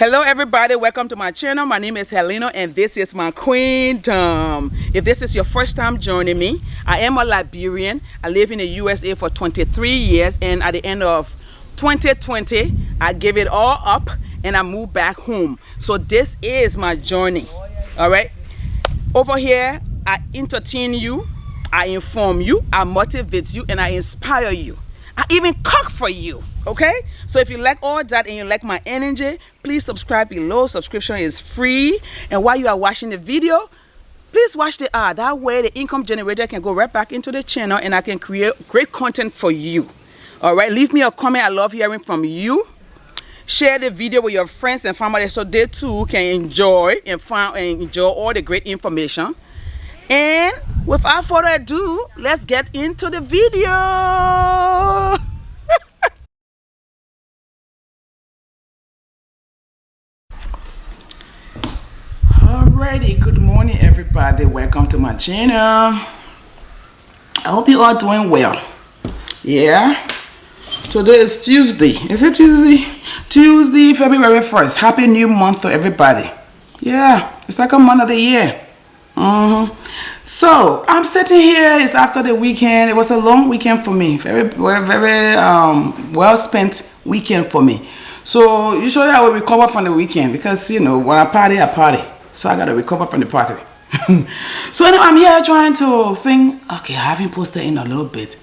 Hello everybody, welcome to my channel. My name is Helena and this is my queendom. If this is your first time joining me, I am a Liberian. I live in the USA for 23 years and at the end of 2020 I gave it all up and I moved back home. So this is my journey. All right, over here I entertain you, I inform you, I motivate you, and I inspire you. I even cook for you. Okay, so if you like all that and you like my energy, please subscribe below. Subscription is free, and while you are watching the video, please watch the ad. That way the income generator can go right back into the channel and I can create great content for you. All right, leave me a comment. I love hearing from you. Share the video with your friends and family so they too can enjoy all the great information. And without further ado, let's get into the video. Alrighty, good morning everybody, welcome to my channel. I hope you are doing well. Yeah, today is Tuesday. Is it Tuesday? Tuesday, February 1st. Happy new month to everybody. Yeah, it's like a month of the year. So I'm sitting here. It's after the weekend. It was a long weekend for me, very well spent weekend for me. So usually I will recover from the weekend because, you know, when I party, so I gotta recover from the party. So anyway, I'm here trying to think, okay, I haven't posted in a little bit.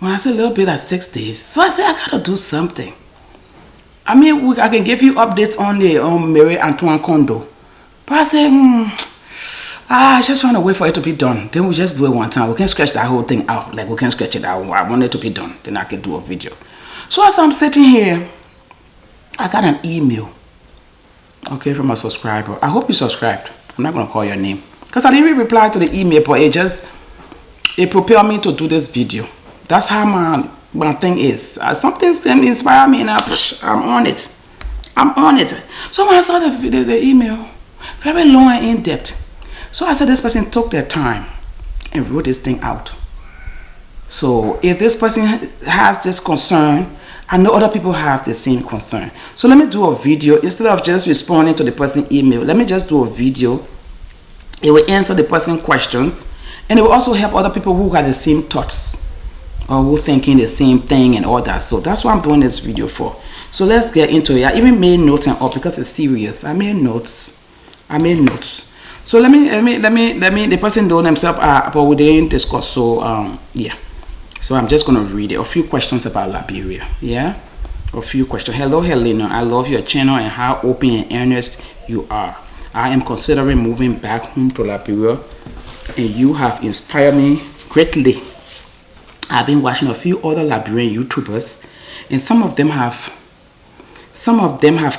When I say a little bit, that's 6 days. So I say I gotta do something. I mean, I can give you updates on the Marie Antoine condo, but I say I just trying to wait for it to be done. Then we just do it one time. We can scratch that whole thing out. Like we can scratch it out. I want it to be done. Then I can do a video. So as I'm sitting here, I got an email. Okay, from a subscriber. I hope you subscribed. I'm not gonna call your name because I didn't even reply to the email, but it propelled me to do this video. That's how my thing is. Something can inspire me and I'm on it. I'm on it. So when I saw the email, very long and in depth. So I said this person took their time and wrote this thing out. So if this person has this concern, I know other people have the same concern. So let me do a video instead of just responding to the person's email. Let me just do a video. It will answer the person's questions and it will also help other people who have the same thoughts or who thinking the same thing and all that. So that's what I'm doing this video for. So let's get into it. I even made notes and all because it's serious. I made notes. So let me the person know themselves but we didn't discuss. So yeah. So I'm just gonna read it. A few questions about Liberia. Yeah, a few questions. Hello Helena, I love your channel and how open and earnest you are. I am considering moving back home to Liberia and you have inspired me greatly. I've been watching a few other Liberian YouTubers and some of them have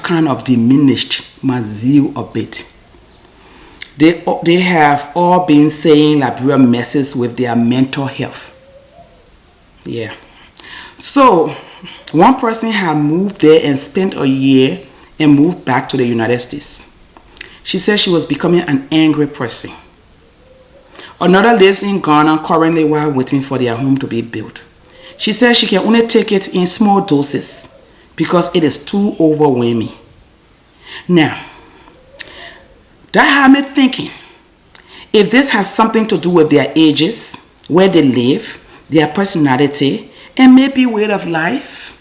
kind of diminished my zeal a bit. They have all been saying Liberia messes with their mental health. Yeah. So one person had moved there and spent a year and moved back to the United States. She said she was becoming an angry person. Another lives in Ghana currently while waiting for their home to be built. She says she can only take it in small doses because it is too overwhelming. Now, that had me thinking, if this has something to do with their ages, where they live, their personality, and maybe way of life.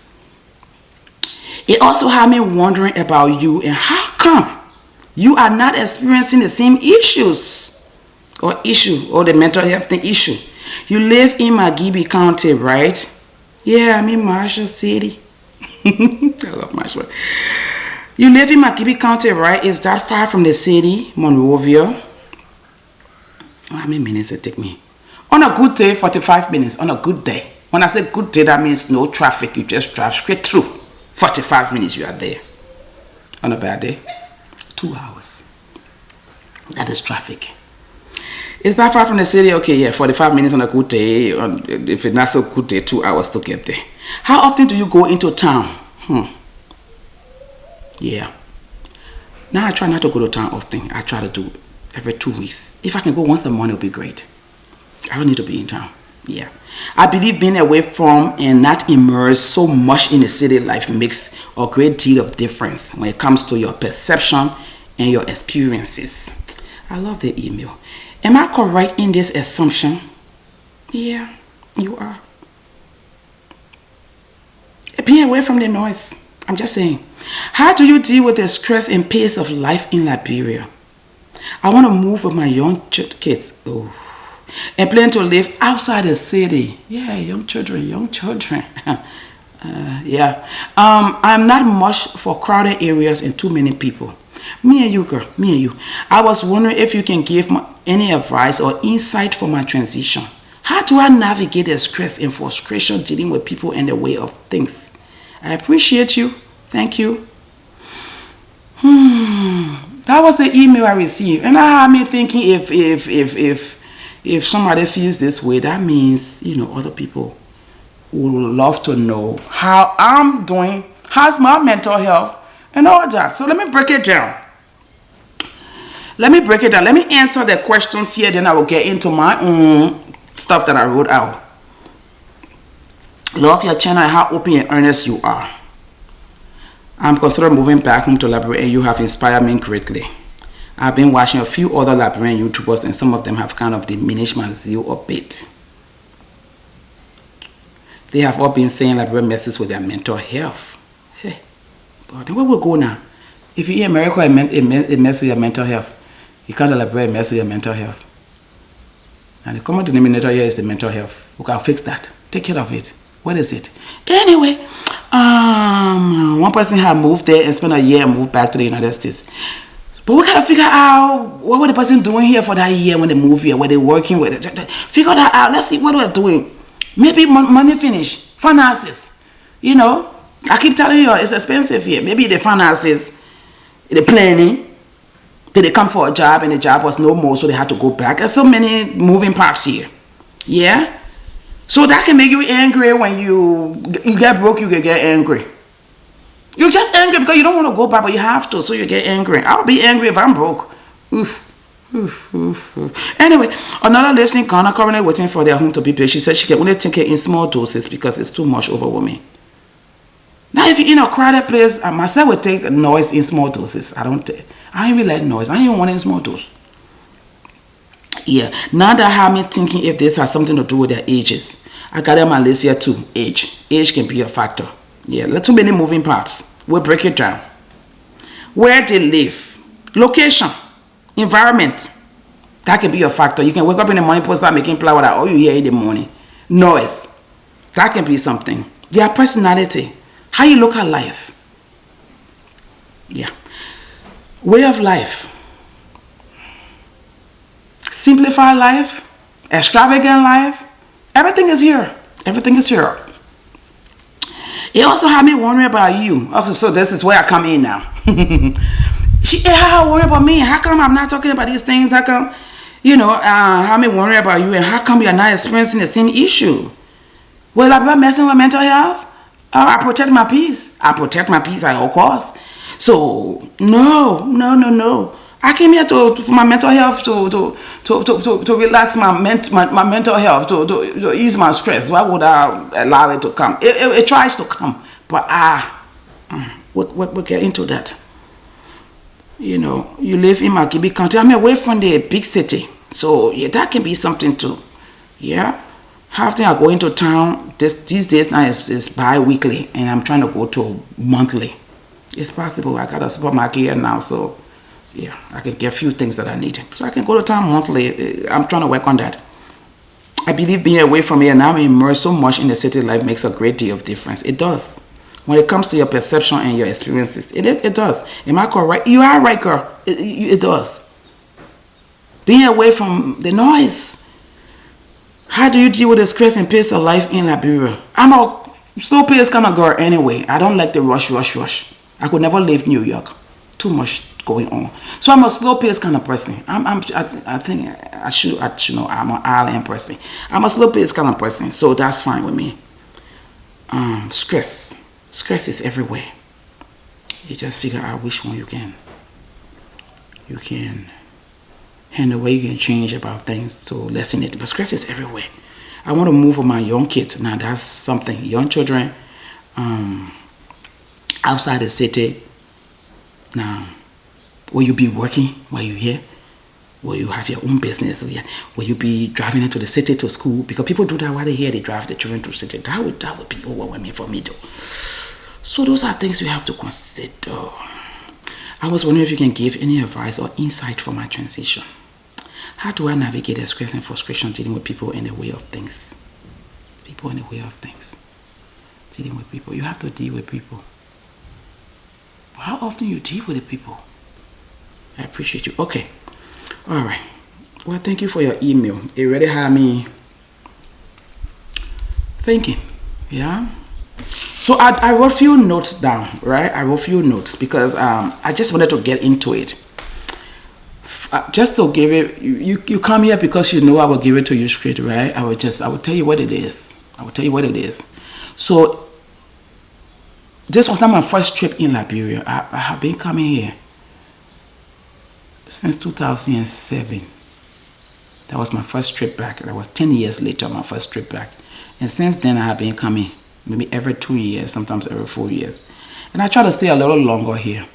It also had me wondering about you and how come you are not experiencing the same issues or the mental health thing issue. You live in Magibi County, right? Yeah, I'm in Marshall City. I love Marshall. You live in Magibi County, right? Is that far from the city, Monrovia? How many minutes it take me? On a good day, 45 minutes. On a good day. When I say good day, that means no traffic. You just drive straight through. 45 minutes, you are there. On a bad day, 2 hours. That is traffic. Is that far from the city? Okay, yeah, 45 minutes on a good day. If it's not so good day, 2 hours to get there. How often do you go into town? Yeah. Now I try not to go to town often. I try to do every 2 weeks. If I can go once a month, it'll be great. I don't need to be in town. Yeah. I believe being away from and not immersed so much in the city life makes a great deal of difference when it comes to your perception and your experiences. I love the email. Am I correct in this assumption? Yeah, you are. Being away from the noise. I'm just saying. How do you deal with the stress and pace of life in Liberia? I want to move with my young kids. Oh. And plan to live outside the city. Yeah, young children. Yeah. I'm not much for crowded areas and too many people. Me and you, girl. Me and you. I was wondering if you can give me any advice or insight for my transition. How do I navigate the stress and frustration dealing with people and the way of things? I appreciate you. Thank you. That was the email I received. And I had me thinking if somebody feels this way, that means, you know, other people would love to know how I'm doing, how's my mental health, and all that. So let me break it down. Let me answer the questions here, then I will get into my own stuff that I wrote out. Love your channel and how open and earnest you are. I'm considering moving back home to Liberia, and you have inspired me greatly. I've been watching a few other Liberian YouTubers, and some of them have kind of diminished my zeal a bit. They have all been saying Liberia messes with their mental health. Hey, God, where we go now? If you're in America, it messes with your mental health. You can't Liberia mess with your mental health. And the common denominator here is the mental health. We can fix that. Take care of it. What is it? Anyway, one person had moved there and spent a year and moved back to the United States. But we gotta figure out what were the person doing here for that year when they moved here, were they working with it? Figure that out. Let's see what we're doing. Maybe money finish, finances. You know, I keep telling you it's expensive here. Maybe the finances, the planning. Did they come for a job and the job was no more, so they had to go back? There's so many moving parts here. Yeah. So that can make you angry when you get broke. You can get angry. You're just angry because you don't want to go back, but you have to, so you get angry. I'll be angry if I'm broke. Oof. Anyway, another lives in Ghana currently waiting for their home to be built. She said she can only take it in small doses because it's too much overwhelming. Now, if you're in a crowded place, I myself would take noise in small doses. I don't even like noise. I don't even want it in small doses. Yeah. Now that have me thinking if this has something to do with their ages. I got on my list here too. Age can be a factor. Yeah, too many moving parts. We'll break it down. Where they live, location, environment, that can be a factor. You can wake up in the morning, people start making flower that all you hear in the morning. Noise, that can be something. Their personality, how you look at life. Yeah. Way of life. Simplified life, extravagant life. Everything is here. Everything is here. It also had me wondering about you. Okay, so this is where I come in now. She had worry about me. How come I'm not talking about these things? How come, you know, had me wondering about you, and how come you're not experiencing the same issue? Well, I'm messing with mental health. I protect my peace. I protect my peace at all costs. So no. I came here for my mental health to relax my mental health, to ease my stress. Why would I allow it to come? It tries to come, but we'll get into that. You know, you live in Makibi County. I'm away from the big city, so yeah, that can be something too. Yeah, half the time I go into town. These days now is bi-weekly, and I'm trying to go to monthly. It's possible. I got a supermarket here now, so. Yeah, I can get a few things that I need. So I can go to town monthly. I'm trying to work on that. I believe being away from here and I'm immersed so much in the city life makes a great deal of difference. It does. When it comes to your perception and your experiences, it does. Am I correct? You are right, girl. It does. Being away from the noise. How do you deal with the stress and pace of life in Liberia? I'm a slow pace kind of girl anyway. I don't like the rush. I could never leave New York. Too much going on. So I'm a slow pace kind of person. I think I should know I'm an island person. I'm a slow pace kind of person, so that's fine with me. Stress is everywhere. You just figure out which one you can handle, where you can change about things to lessen it. But stress is everywhere. I want to move for my young kids. Now that's something. Young children outside the city. Now, will you be working while you're here? Will you have your own business? Will you be driving into the city to school? Because people do that while they're here. They drive the children to the city. That would be overwhelming for me though. So those are things we have to consider. I was wondering if you can give any advice or insight for my transition. How do I navigate the stress and frustration dealing with people in the way of things? People in the way of things. Dealing with people. You have to deal with people. How often you deal with the people? I appreciate you. Okay. All right. Well, thank you for your email. It really had me thinking. Yeah. So I wrote a few notes down, right? I wrote a few notes because I just wanted to get into it. Just to give it, you come here because you know I will give it to you straight, right? I will tell you what it is. I will tell you what it is. So this was not my first trip in Liberia. I have been coming here since 2007. That was my first trip back. That was 10 years later, my first trip back. And since then, I have been coming maybe every 2 years, sometimes every 4 years. And I try to stay a little longer here.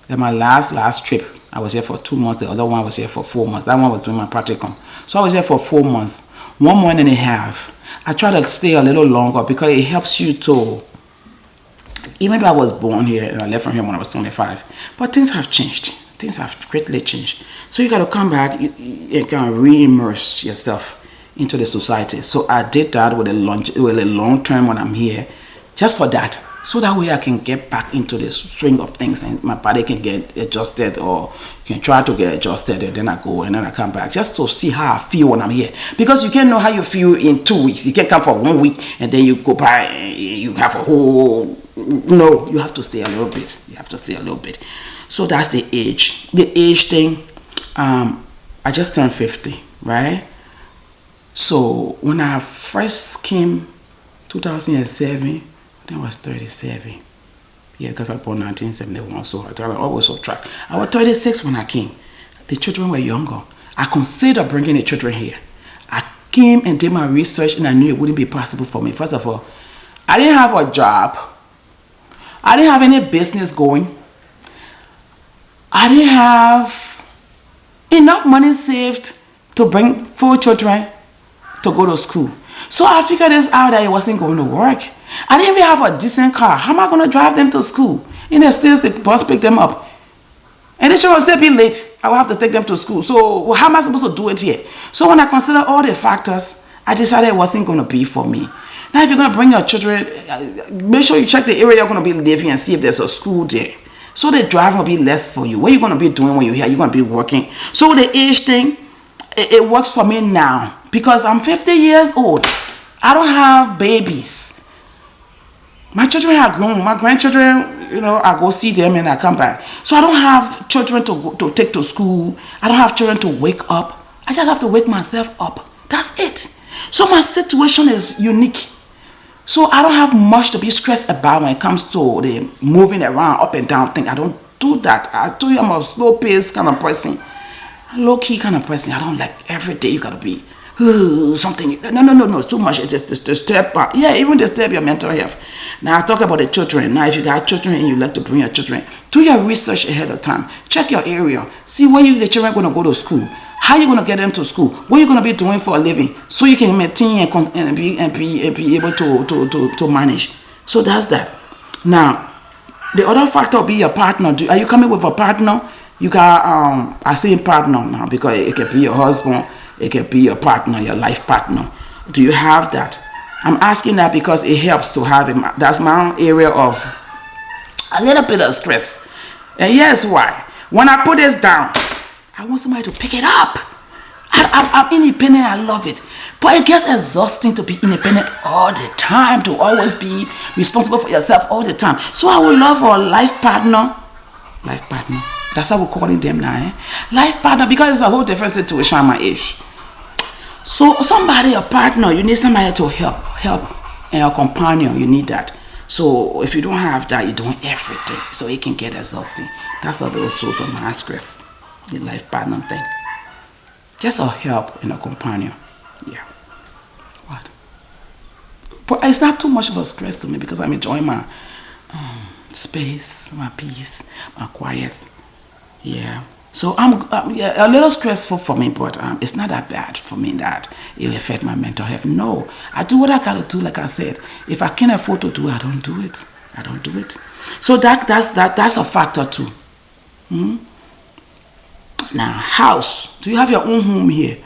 Then my last trip, I was here for 2 months. The other one was here for 4 months. That one was doing my practicum. So I was here for 4 months, 1 month and a half. I try to stay a little longer because it helps you to, even though I was born here and I left from here when I was 25, but things have changed. Things have greatly changed. So you got to come back and kind of re-immerse yourself into the society. So I did that with a long term when I'm here, just for that. So that way I can get back into the swing of things and my body can get adjusted or can try to get adjusted, and then I go and then I come back just to see how I feel when I'm here. Because you can't know how you feel in 2 weeks. You can't come for 1 week and then you go by, you have a whole, no, you have to stay a little bit. You have to stay a little bit. So that's the age. The age thing, I just turned 50, right? So when I first came, 2007, I think I was 37. Yeah, because I was born 1971, so I always subtract. I was 36 when I came. The children were younger. I considered bringing the children here. I came and did my research and I knew it wouldn't be possible for me. First of all, I didn't have a job. I didn't have any business going. I didn't have enough money saved to bring 4 children to go to school. So I figured this out that it wasn't going to work. I didn't even have a decent car. How am I going to drive them to school? In the States, the bus pick them up. And the children will still be late. I will have to take them to school. So how am I supposed to do it here? So when I considered all the factors, I decided it wasn't going to be for me. Now, if you're going to bring your children, make sure you check the area you're going to be living and see if there's a school there. So the drive will be less for you. What are you going to be doing when you're here? You're going to be working. So the age thing, it works for me now because I'm 50 years old. I don't have babies. My children are grown. My grandchildren, you know, I go see them and I come back. So I don't have children to take to school. I don't have children to wake up. I just have to wake myself up. That's it. So my situation is unique. So I don't have much to be stressed about when it comes to the moving around, up and down thing. I don't do that. I told you I'm a slow-paced kind of person. A low-key kind of person. I don't like every day you got to be something. No. It's too much. It's just the step. Yeah, even disturb your mental health. Now, I talk about the children. Now, if you got children and you like to bring your children, do your research ahead of time. Check your area. See where the children are going to go to school. How you going to get them to school? What you going to be doing for a living? So you can maintain and be able to manage. So that's that. Now, the other factor will be your partner. Are you coming with a partner? You got, I say partner now because it can be your husband. It can be your partner, your life partner. Do you have that? I'm asking that because it helps to have it. That's my own area of a little bit of stress. And here's why. When I put this down, I want somebody to pick it up. I'm independent. I love it. But it gets exhausting to be independent all the time, to always be responsible for yourself all the time. So I would love for a life partner. Life partner. That's how we're calling them now. Eh? Life partner, because it's a whole different situation at my age. So somebody, a partner, you need somebody to help, and a companion, you need that. So if you don't have that, you're doing everything. So it can get exhausting. That's how those source of my stress, the life partner thing. Just a help and a companion. Yeah. Well, But it's not too much of a stress to me because I'm enjoying my space, my peace, my quiet. Yeah. So yeah, a little stressful for me, but it's not that bad for me that it will affect my mental health. No, I do what I gotta do. Like I said, if I can't afford to do it, I don't do it. I don't do it. So that's a factor too. Now, house. Do you have your own home here?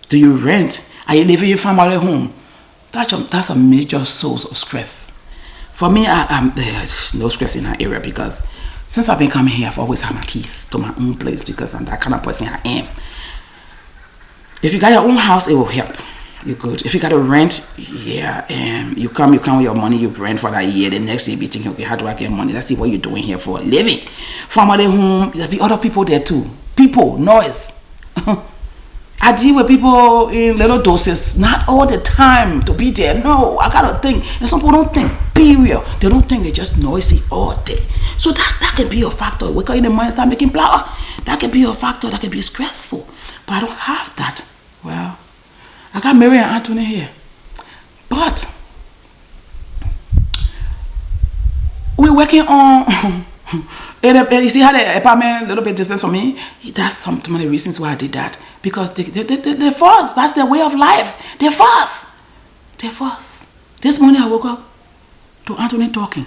Do you rent? Are you living in your family home? That's a major source of stress. For me, there's no stress in that area because since I've been coming here, I've always had my keys to my own place because I'm that kind of person I am. If you got your own house, it will help. You're good. If you got to rent, yeah, you come with your money, you rent for that year. The next year, you be thinking, okay, how do I get money? Let's see what you're doing here for a living. Family home, there'll be other people there too. People, noise. I deal with people in little doses, not all the time to be there. No, I gotta think. And some people don't think, period. They don't think, they're just noisy all day. So that can be a factor. Wake up in the morning, start making flour. That can be a factor, that can be stressful. But I don't have that. Well, I got Mary and Anthony here. But we're working on you see how the apartment a little bit distance from me? That's some of the reasons why I did that. Because they're fast. That's their way of life. They're fast. They're fast. This morning I woke up to Anthony talking.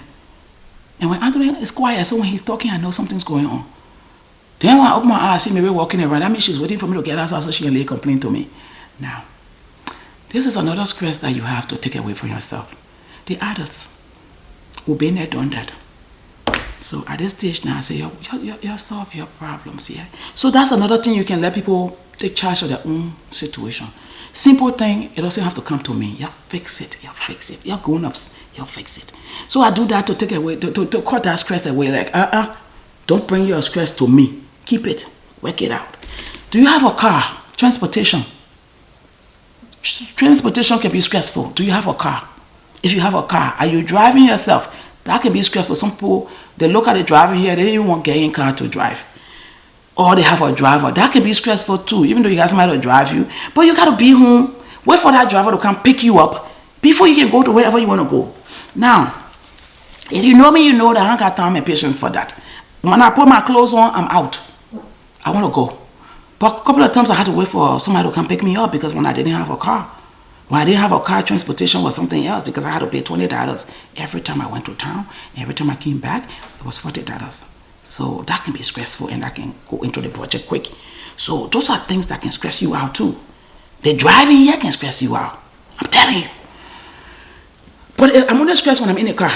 And when Anthony is quiet, so when he's talking, I know something's going on. Then when I open my eyes, I see Mary walking around. That means she's waiting for me to get outside so she can lay a complaint to me. Now, this is another stress that you have to take away from yourself. The adults will be there, done that. So at this stage now, I say, you solve your problems, yeah? So that's another thing you can let people take charge of their own situation. Simple thing, it doesn't have to come to me. You fix it, you fix it. You're grown-ups, you fix it. So I do that to take away, to cut that stress away. Like, don't bring your stress to me. Keep it, work it out. Do you have a car? Transportation. Transportation can be stressful. Do you have a car? If you have a car, are you driving yourself? That can be stressful. Some people, they look at the driving here, they don't even want to get in car to drive. Or they have a driver. That can be stressful too, even though you got somebody to drive you. But you got to be home, wait for that driver to come pick you up before you can go to wherever you want to go. Now, if you know me, you know that I don't got time and patience for that. When I put my clothes on, I'm out. I want to go. But a couple of times I had to wait for somebody to come pick me up because when I didn't have a car. When I didn't have a car, transportation was something else because I had to pay $20 every time I went to town. Every time I came back, it was $40. So that can be stressful and that can go into the budget quick. So those are things that can stress you out too. The driving here can stress you out. I'm telling you. But I'm only stressed when I'm in the car.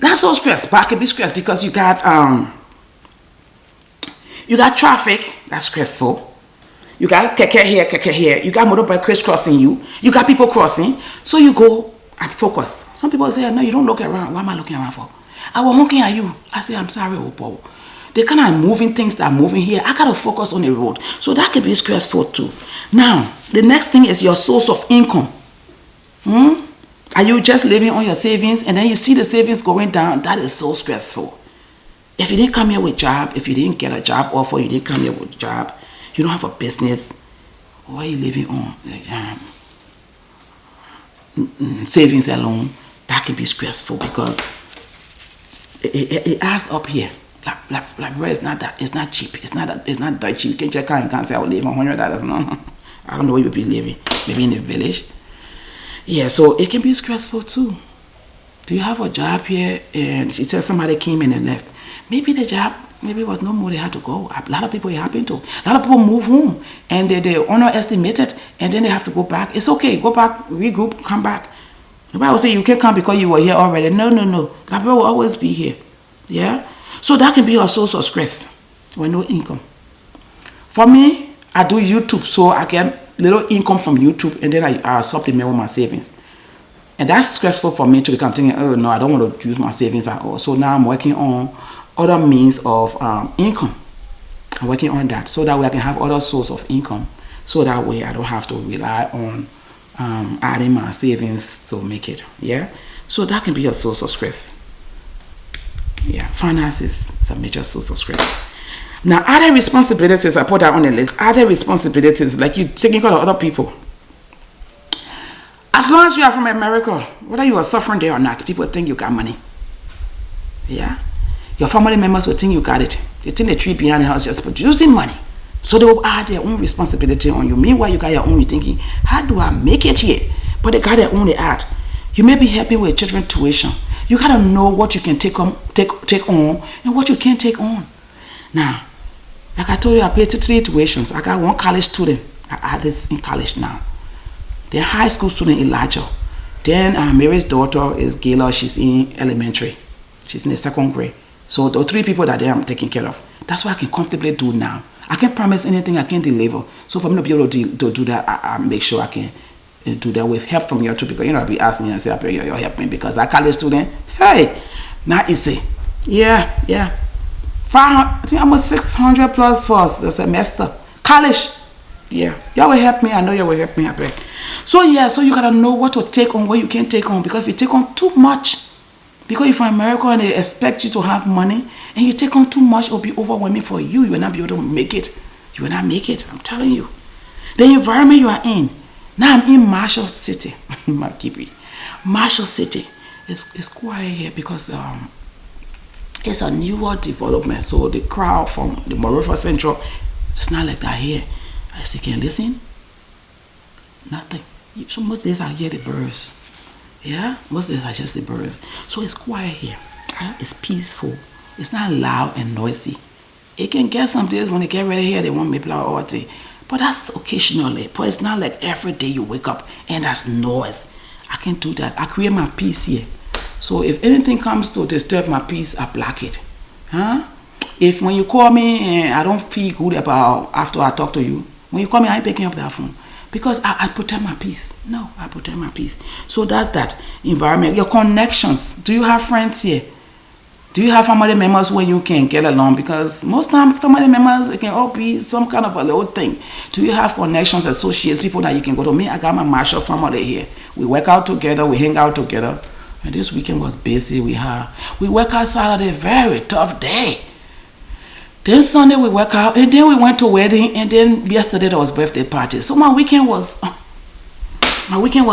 Not so stressed, but I can be stressed because you got traffic. That's stressful. You got keke here. You got motorbike crisscrossing you. You got people crossing. So you go at focus. Some people say, no, you don't look around. What am I looking around for? I was honking at you. I say, I'm sorry, Opo. They kind of moving things that are moving here. I got to focus on the road. So that can be stressful too. Now, the next thing is your source of income. Are you just living on your savings and then you see the savings going down? That is so stressful. If you didn't come here with a job, if you didn't get a job offer, you didn't come here with a job, you don't have a business, what are you living on? Savings alone, that can be stressful because it adds up here. Like where it's not that, it's not cheap. It's not that cheap. You can check out and can't say I will live on $100. No, I don't know where you will be living. Maybe in the village. Yeah, so it can be stressful too. Do you have a job here? And she said somebody came in and left. Maybe the job, maybe it was no more, they had to go. A lot of people it happened to. A lot of people move home and they underestimate it and then they have to go back. It's okay, go back, regroup, come back. Nobody will say you can't come because you were here already. No. That people will always be here. Yeah? So that can be a source of stress with no income. For me, I do YouTube, so I get little income from YouTube and then I supplement with my savings. And that's stressful for me too because I'm thinking, oh no, I don't want to use my savings at all. So now I'm working on other means of income. I'm working on that so that way I can have other source of income. So that way I don't have to rely on adding my savings to make it. Yeah. So that can be a source of stress. Yeah. Finances is a major source of stress. Now other responsibilities, I put that on the list. Other responsibilities like you taking care of other people. As long as you are from America, whether you are suffering there or not, people think you got money. Yeah? Your family members will think you got it. They think the tree behind the house just producing money. So they will add their own responsibility on you. Meanwhile, you got your own. You're thinking, how do I make it here? But they got their own, they add. You may be helping with children's tuition. You got to know what you can take on and what you can't take on. Now, like I told you, I paid 3 tuitions. I got one college student. I have this in college now. Then high school student Elijah. Then Mary's daughter is Gayla. She's in elementary. She's in the 2nd grade. So the 3 people that I'm taking care of. That's what I can comfortably do now. I can't promise anything I can deliver. So for me to be able to do that, I make sure I can do that with help from you too. Because I'll be asking you and say, I pray you help me because I college student. Hey, not easy. Yeah. 500, I think almost 600 plus for the semester. College. Yeah, y'all will help me. I know y'all will help me. I pray. So so you gotta know what to take on, what you can't take on. Because if you take on too much, because you're from America and they expect you to have money, and you take on too much, it'll be overwhelming for you. You will not be able to make it. You will not make it. I'm telling you. The environment you are in. Now I'm in Marshall City. Marshall City. It's quiet here because it's a newer development. So the crowd from the Monrovia Central, it's not like that here. I say, can you listen? Nothing. So most days I hear the birds. Yeah, most days I just the birds. So it's quiet here. It's peaceful. It's not loud and noisy. It can get some days when they get ready here, they want me flower all day. But that's occasionally. But it's not like every day you wake up and there's noise. I can't do that. I create my peace here. So if anything comes to disturb my peace, I block it. If when you call me and I don't feel good about after I talk to you, when you call me, I ain't picking up that phone. Because I protect my peace. No, I protect my peace. So that's that environment. Your connections. Do you have friends here? Do you have family members where you can get along? Because most times family members, it can all be some kind of a little thing. Do you have connections, associates, people that you can go to? Me, I got my Marshall family here. We work out together. We hang out together. And this weekend was busy. We work out Saturday, very tough day. Then Sunday we work out, and then we went to wedding, and then yesterday there was birthday party. So my weekend was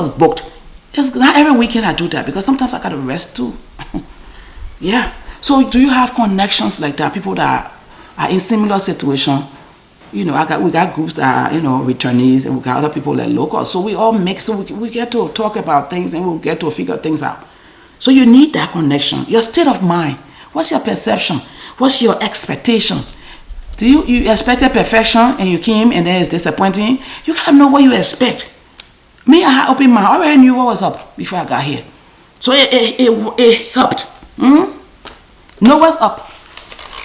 booked. It's not every weekend I do that because sometimes I gotta rest too. Yeah. So do you have connections like that? People that are in similar situation? We got groups that are, returnees, and we got other people that are local. So we all mix, so we get to talk about things and we'll get to figure things out. So you need that connection. Your state of mind. What's your perception? What's your expectation? Do you expected perfection and you came and then it's disappointing? You gotta know what you expect. Me, I had open mind. I already knew what was up before I got here. So it helped. Know what's up.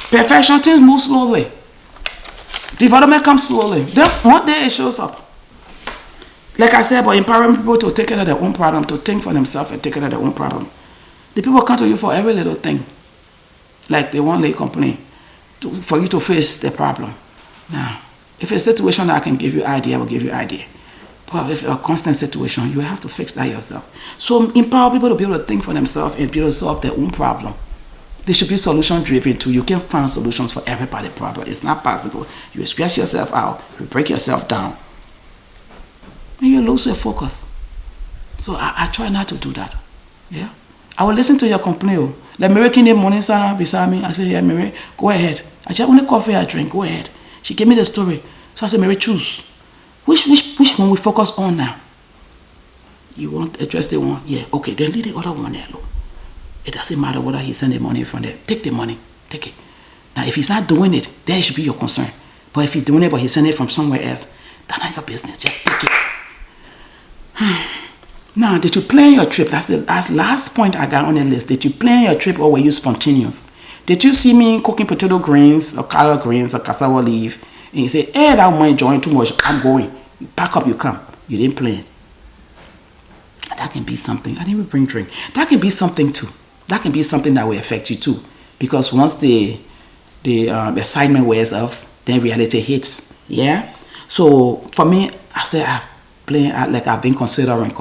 Perfection, things move slowly. Development comes slowly. Then one day it shows up. Like I said, but empowering people to take care of their own problem, to think for themselves and take care of their own problem. The people come to you for every little thing. Like they want to complain for you to face the problem. Now, if it's a situation that I can give you idea, I will give you idea. But if it's a constant situation, you have to fix that yourself. So empower people to be able to think for themselves and be able to solve their own problem. They should be solution driven too. You can't find solutions for everybody's problem. It's not possible. You stress yourself out, you break yourself down, and you lose your focus. So I try not to do that. Yeah. I will listen to your complaint. Like Mary came in the morning, Sarah beside me. I said, yeah, Mary, go ahead. I said, only coffee I drink, go ahead. She gave me the story. So I said, Mary, choose. Which one we focus on now? You want to address the one? Yeah, okay, then leave the other one there alone. It doesn't matter whether he send the money from there. Take the money, take it. Now, if he's not doing it, then it should be your concern. But if he's doing it, but he's sending it from somewhere else, that's not your business. Just take it. Now, did you plan your trip? That's the last point I got on the list. Did you plan your trip or were you spontaneous? Did you see me cooking potato greens or collard greens or cassava leaf and you say, hey, that one enjoying too much, I'm going. You pack up, you come. You didn't plan. That can be something. I didn't even bring drink. That can be something too. That can be something that will affect you too. Because once the excitement wears off, then reality hits. Yeah? So for me, I said I've been considering,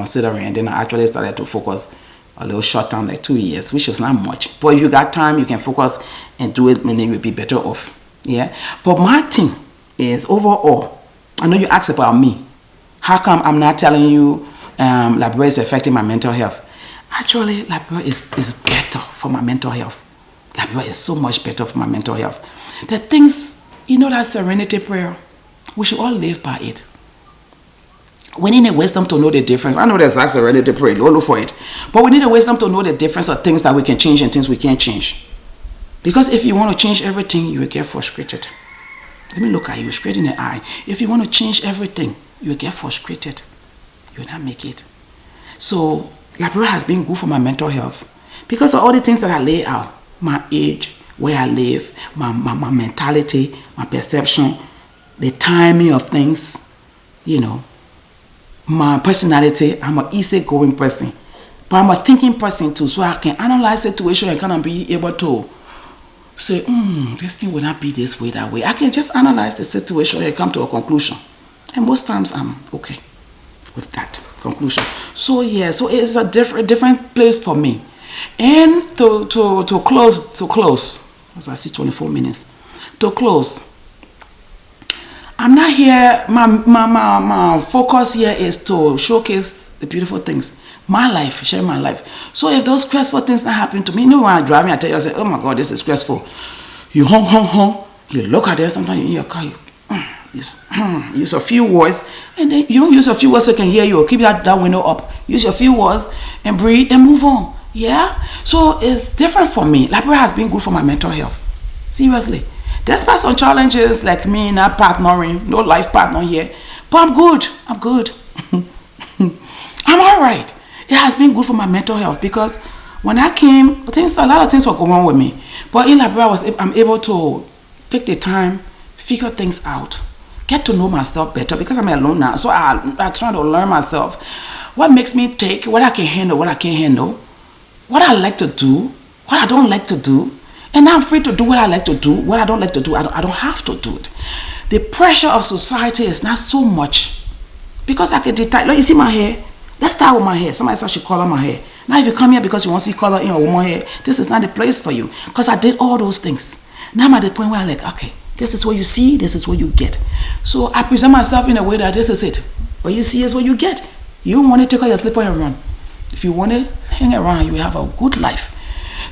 and then I actually started to focus a little short term, like 2 years, which was not much. But if you got time, you can focus and do it, and then you'll be better off. Yeah. But my thing is overall, I know you asked about me. How come I'm not telling you Liberia is affecting my mental health. Actually, Liberia is better for my mental health. Liberia is so much better for my mental health. The things, you know, that serenity prayer, we should all live by it. We need the wisdom to know the difference. I know there's like serenity prayer, don't look for it. But we need the wisdom to know the difference of things that we can change and things we can't change. Because if you want to change everything, you will get frustrated. Let me look at you straight in the eye. If you want to change everything, you will get frustrated. You will not make it. So, Liberia has been good for my mental health. Because of all the things that I lay out. My age, where I live, my mentality, my perception, the timing of things, you know. My personality, I'm an easygoing person. But I'm a thinking person too, so I can analyze the situation and kind of be able to say, this thing will not be this way, that way. I can just analyze the situation and come to a conclusion. And most times I'm okay with that conclusion. So yeah, so it's a different place for me. And to close, as I see 24 minutes, to close, I'm not here, my focus here is to showcase the beautiful things. My life, share my life. So if those stressful things not happen to me, you know, when I'm driving, I tell you, I say, oh my God, this is stressful. You hung, you look at it, sometimes in your car, you use a few words, and then you don't use a few words so I can hear you, or keep that window up. Use a few words and breathe and move on. Yeah? So it's different for me. Liberia has been good for my mental health. Seriously. Despite some challenges like me not partnering, no life partner here, but I'm good. I'm all right. It has been good for my mental health because when I came, a lot of things were going on with me. But in Liberia, I'm able to take the time, figure things out, get to know myself better because I'm alone now. So I try to learn myself. What makes me take, what I can handle, what I can't handle, what I like to do, what I don't like to do. And I'm free to do what I like to do. What I don't like to do, I don't have to do it. The pressure of society is not so much. Because I can detect, like you see my hair. Let's start with my hair. Somebody said I should color my hair. Now if you come here because you want to see color in your woman hair, this is not the place for you. Because I did all those things. Now I'm at the point where I'm like, okay, this is what you see, this is what you get. So I present myself in a way that this is it. What you see is what you get. You want to take out your slipper and run. If you want to hang around, you will have a good life.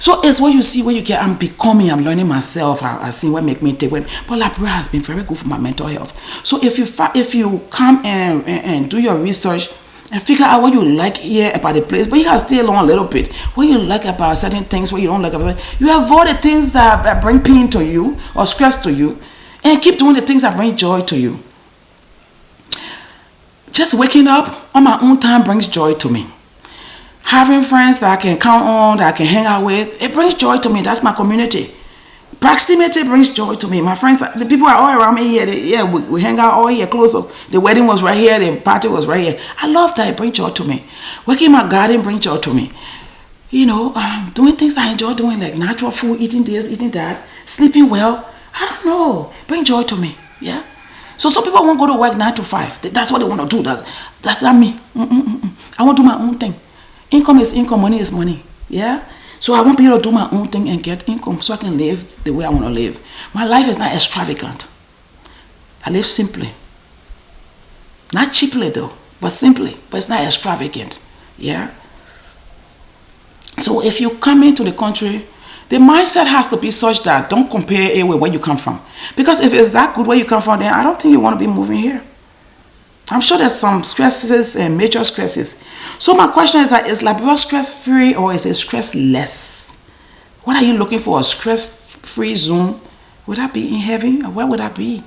So it's what you see, what you get. I'm becoming, I'm learning myself. I see what make me take. But Liberia has been very good for my mental health. So if you come and do your research and figure out what you like here about the place, but you can stay along a little bit. What you like about certain things, what you don't like about it. You avoid the things that bring pain to you or stress to you, and keep doing the things that bring joy to you. Just waking up on my own time brings joy to me. Having friends that I can count on, that I can hang out with, it brings joy to me. That's my community. Proximity brings joy to me. My friends, the people are all around me here. We hang out all here close. The wedding was right here. The party was right here. I love that. It brings joy to me. Working in my garden brings joy to me. You know, doing things I enjoy doing, like natural food, eating this, eating that, sleeping well. I don't know. Bring joy to me. Yeah. So some people won't go to work 9 to 5. That's what they want to do. That's not me. I want to do my own thing. Income is income, money is money. Yeah? So I want people to do my own thing and get income so I can live the way I want to live. My life is not extravagant. I live simply. Not cheaply though, but simply. But it's not extravagant. Yeah? So if you come into the country, the mindset has to be such that don't compare it with where you come from. Because if it's that good where you come from, then I don't think you want to be moving here. I'm sure there's some stresses and major stresses. So my question is that, is Liberia stress-free or is it stress-less? What are you looking for? A stress-free zone? Would that be in heaven? Or where would that be?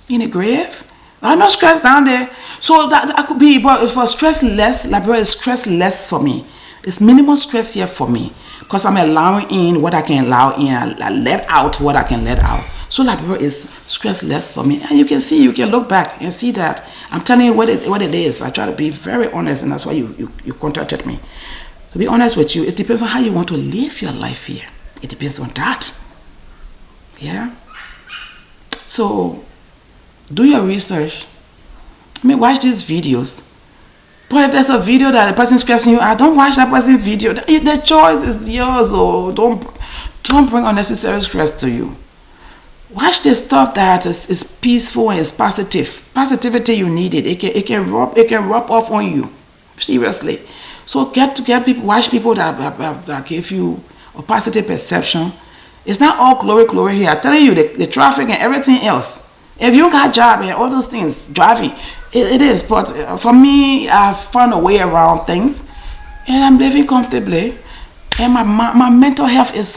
In the grave? I no stress down there. So that I could be, but for stress-less, Liberia is stress-less for me. It's minimal stress here for me. Because I'm allowing in what I can allow in. I let out what I can let out. So Liberia is stress-less for me. And you can see, you can look back and see that. I'm telling you what it is. I try to be very honest, and that's why you contacted me. To be honest with you, it depends on how you want to live your life here. It depends on that. Yeah? So, do your research. I mean, watch these videos. But if there's a video that the person's stressing you, don't watch that person's video. The choice is yours, or don't bring unnecessary stress to you. Watch the stuff that is peaceful and is positive. Positivity, you need it. It can rub off on you. Seriously. So get people, watch people that give you a positive perception. It's not all glory here. I'm telling you, the traffic and everything else. If you got job and all those things, driving, it is. But for me, I found a way around things, and I'm living comfortably. And my mental health is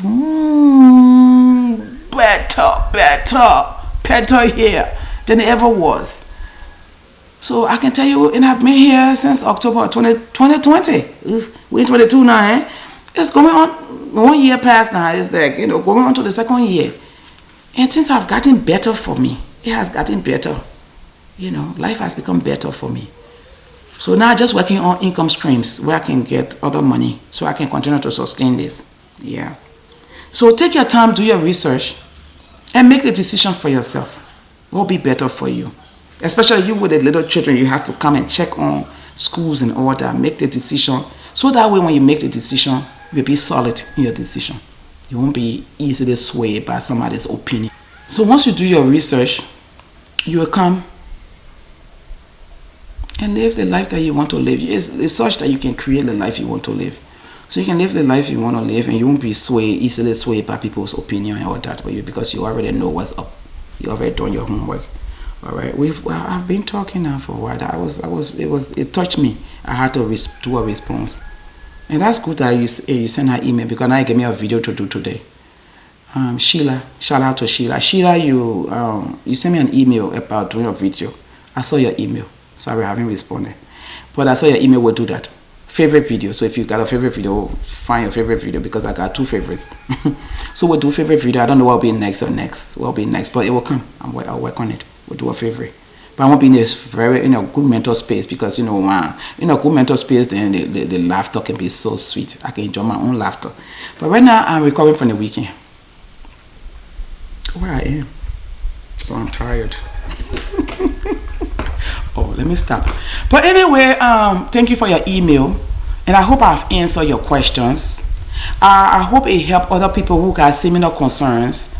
better here than it ever was. So I can tell you, and I've been here since October 2020. We're in 22 now, eh? It's going on 1 year past now. It's like, you know, going on to the second year. And things have gotten better for me. It has gotten better. You know, life has become better for me. So now just working on income streams where I can get other money so I can continue to sustain this. Yeah. So take your time, do your research, and make the decision for yourself. What will be better for you? Especially you with the little children, you have to come and check on schools and all that. Make the decision. So that way when you make the decision, you'll be solid in your decision. You won't be easily swayed by somebody's opinion. So once you do your research, you will come and live the life that you want to live. It's such that you can create the life you want to live. So you can live the life you want to live, and you won't be easily swayed by people's opinion and all that, because you already know what's up. You already done your homework. All right, I've been talking now for a while. It touched me. I had to do a response, and that's good that you send her email, because now you gave me a video to do today. Sheila, shout out to Sheila. Sheila, you sent me an email about doing a video. I saw your email. Sorry, I haven't responded, but I saw your email. Will do that. Favorite video. So if you got a favorite video, find your favorite video, because I got 2 favorites. So we'll do favorite video. I don't know what will be next, but it will come. I'll work on it. We'll do a favorite. But I won't be in a good mental space, because in a good mental space, then the laughter can be so sweet. I can enjoy my own laughter. But right now I'm recovering from the weekend. Where I am. So I'm tired. Oh, let me stop. But anyway, thank you for your email, and I hope I've answered your questions. I hope it helped other people who got similar concerns.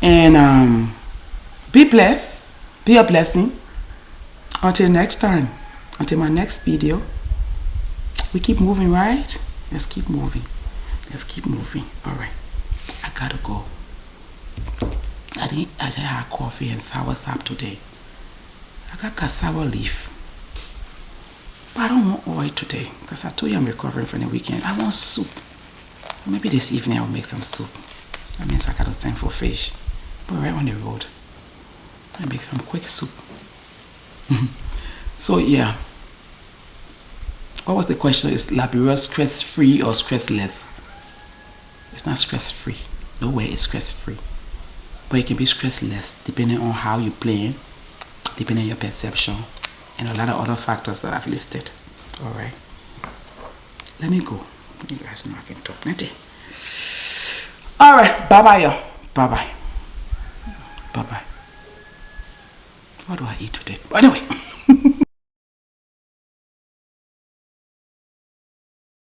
And be blessed. Be a blessing. Until next time. Until my next video. We keep moving, right? Let's keep moving. Let's keep moving. All right. I gotta go. I didn't have coffee and soursop today. I got cassava leaf. But I don't want oil today, because I told you I'm recovering from the weekend. I want soup. Maybe this evening I'll make some soup. That means I gotta send for fish. But right on the road, I make some quick soup. So yeah. What was the question? Is Liberia stress-free or stressless? It's not stress-free. No way it's stress-free. But it can be stressless, depending on how you're playing, depending on your perception, and a lot of other factors that I've listed. All right. Let me go. You guys know I can talk plenty. All right. Bye-bye, y'all. Bye-bye. Bye-bye. What do I eat today? Anyway.